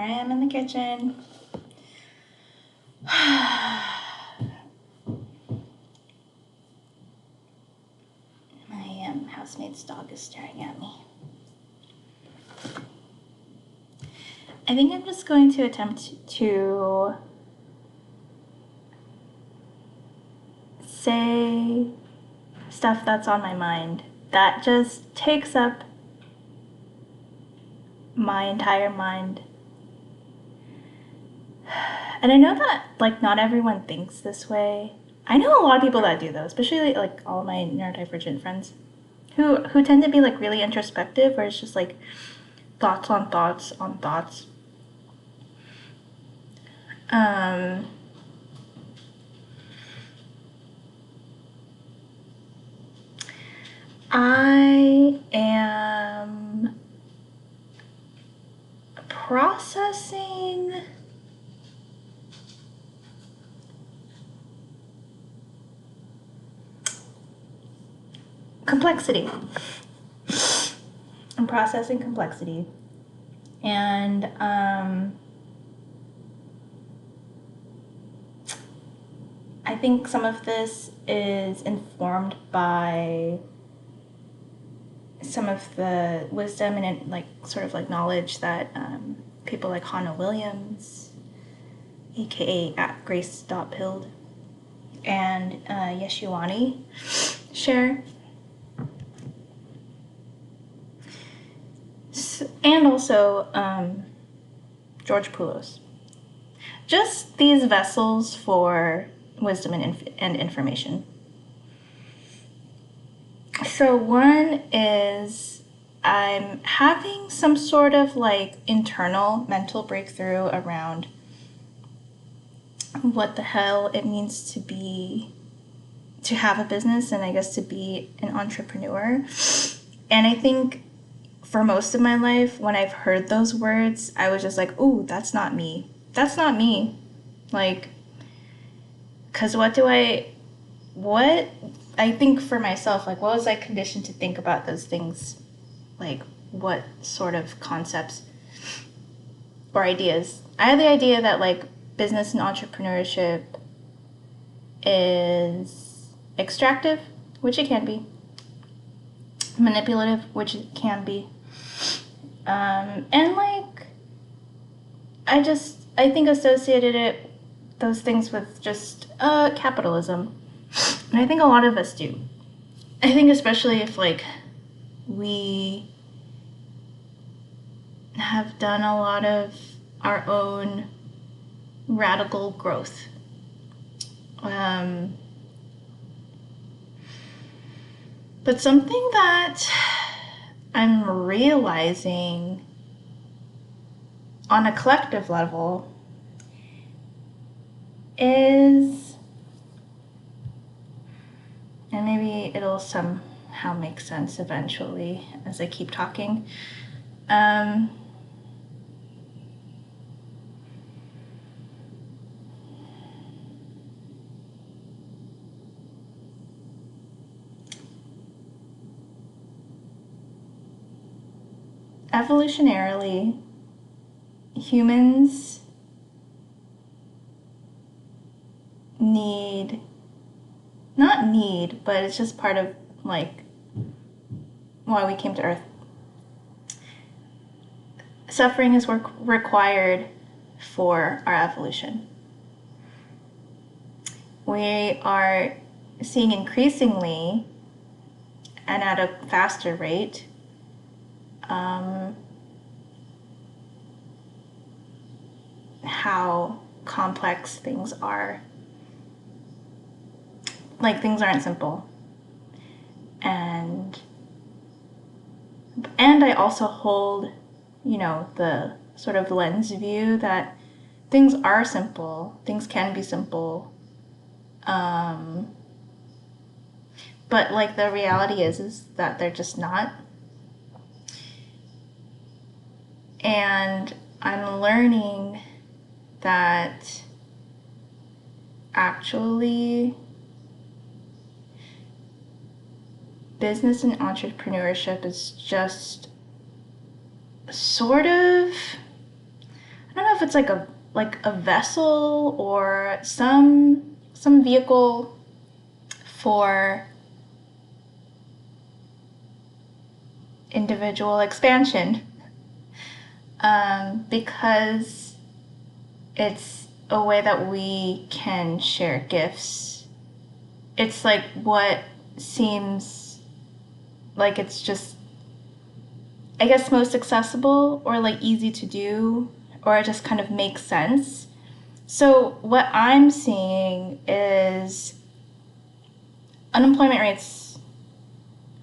I am in the kitchen. My housemate's dog is staring at me. I think I'm just going to attempt to say stuff that's on my mind that just takes up my entire mind. And I know that not everyone thinks this way. I know a lot of people that do though, especially all of my neurodivergent friends who tend to be really introspective, where it's just thoughts on thoughts on thoughts. I am processing complexity. I'm processing complexity. And I think some of this is informed by some of the wisdom and knowledge that people like Hannah Williams, aka at Grace.Pilled, and Yeshuani share. And also George Poulos. Just these vessels for wisdom and information. So one is I'm having some sort of internal mental breakthrough around what the hell it means to have a business, and I guess to be an entrepreneur. And I think for most of my life, when I've heard those words, I was just ooh, that's not me. That's not me. Because what I think for myself, what was I conditioned to think about those things? What sort of concepts or ideas? I had the idea that business and entrepreneurship is extractive, which it can be, manipulative, which it can be, and I think associated those things with just capitalism. And I think a lot of us do. I think especially if we have done a lot of our own radical growth. But something that I'm realizing on a collective level is, and maybe it'll somehow make sense eventually as I keep talking, evolutionarily, humans but it's just part of why we came to Earth. Suffering is required for our evolution. We are seeing increasingly, and at a faster rate, how complex things are. Things aren't simple. And I also hold, the sort of lens view that things are simple, things can be simple. But the reality is that they're just not. And I'm learning that actually business and entrepreneurship is just sort of, I don't if it's like a vessel or some vehicle for individual expansion, because it's a way that we can share gifts. It's like what seems like it's just, I guess, most accessible or like easy to do, or it just kind of makes sense. So what I'm seeing is unemployment rates.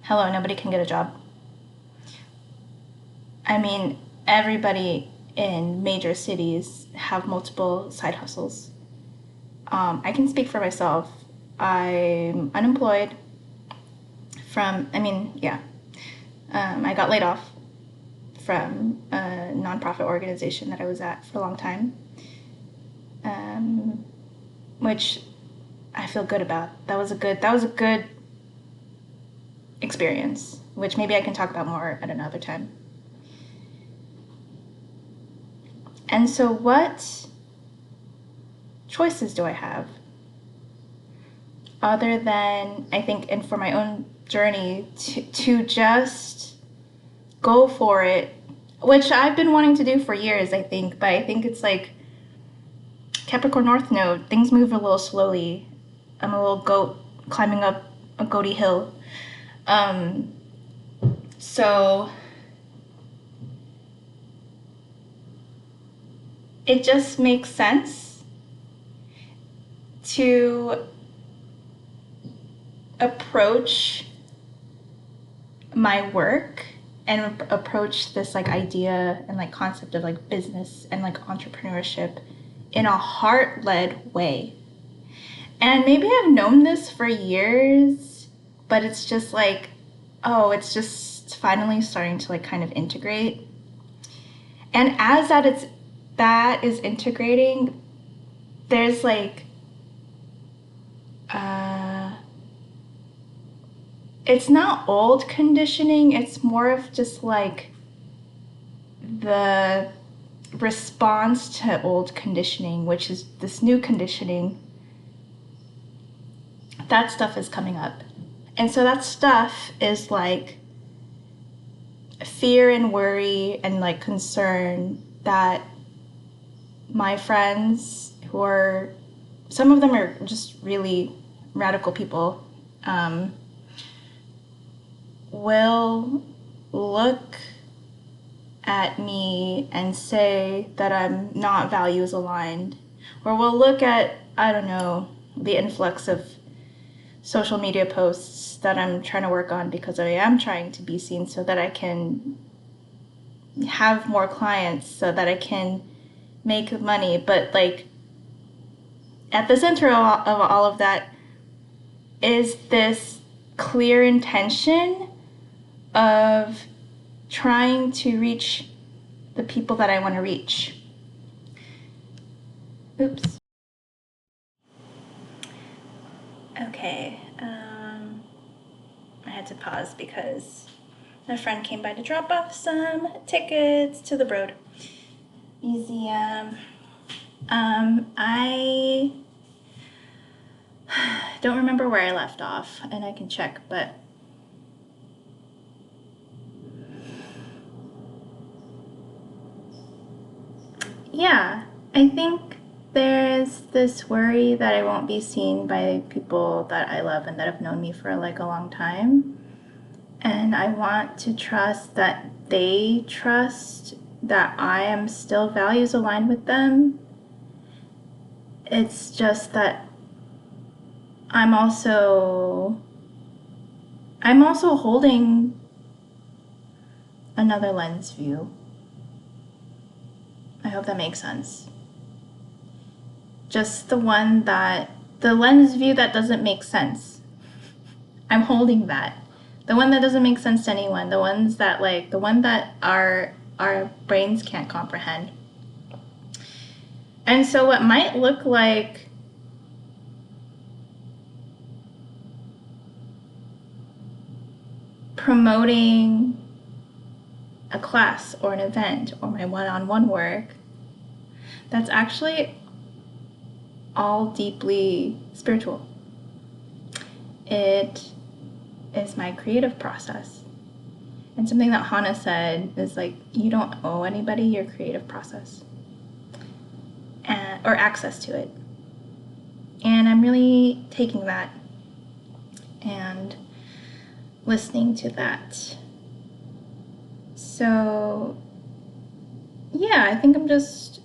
Hello, nobody can get a job. I mean, everybody in major cities have multiple side hustles. I can speak for myself. I'm unemployed I got laid off from a nonprofit organization that I was at for a long time, which I feel good about. That was a good experience, which maybe I can talk about more at another time. And so what choices do I have? Other than, I think, and for my own journey, to just go for it, which I've been wanting to do for years, I think, but I think it's like Capricorn North Node, things move a little slowly. I'm a little goat climbing up a goaty hill. So it just makes sense to approach my work and approach this like idea and like concept of like business and like entrepreneurship in a heart-led way. And maybe I've known this for years, but it's just like, oh, it's just finally starting to like kind of integrate. And as that is integrating, there's like it's not old conditioning, it's more of just like the response to old conditioning, which is this new conditioning. That stuff is coming up. And so that stuff is like fear and worry and like concern that my friends, who are, some of them are just really radical people, will look at me and say that I'm not values aligned, or will look at, I don't know, the influx of social media posts that I'm trying to work on because I am trying to be seen so that I can have more clients, so that I can make money. But like at the center of all of that is this clear intention of trying to reach the people that I want to reach. Oops. Okay, I had to pause because a friend came by to drop off some tickets to the Broad Museum. I don't remember where I left off, and I can check, but yeah, I think there's this worry that I won't be seen by people that I love and that have known me for like a long time. And I want to trust that they trust that I am still values aligned with them. It's just that I'm also holding another lens view. I hope that makes sense. Just the lens view that doesn't make sense. I'm holding that. The one that doesn't make sense to anyone. The one that our brains can't comprehend. And so what might look like promoting a class or an event or my one-on-one work That's actually all deeply spiritual. It is my creative process. And something that Hannah said is like, you don't owe anybody your creative process or access to it. And I'm really taking that and listening to that. So, yeah, I think I'm just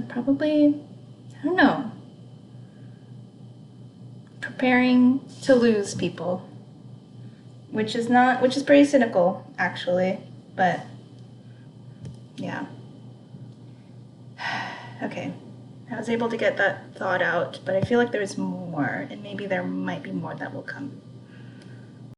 probably, I don't know, preparing to lose people, which is pretty cynical, actually, but yeah. Okay, I was able to get that thought out, but I feel like there's more, and maybe there might be more that will come.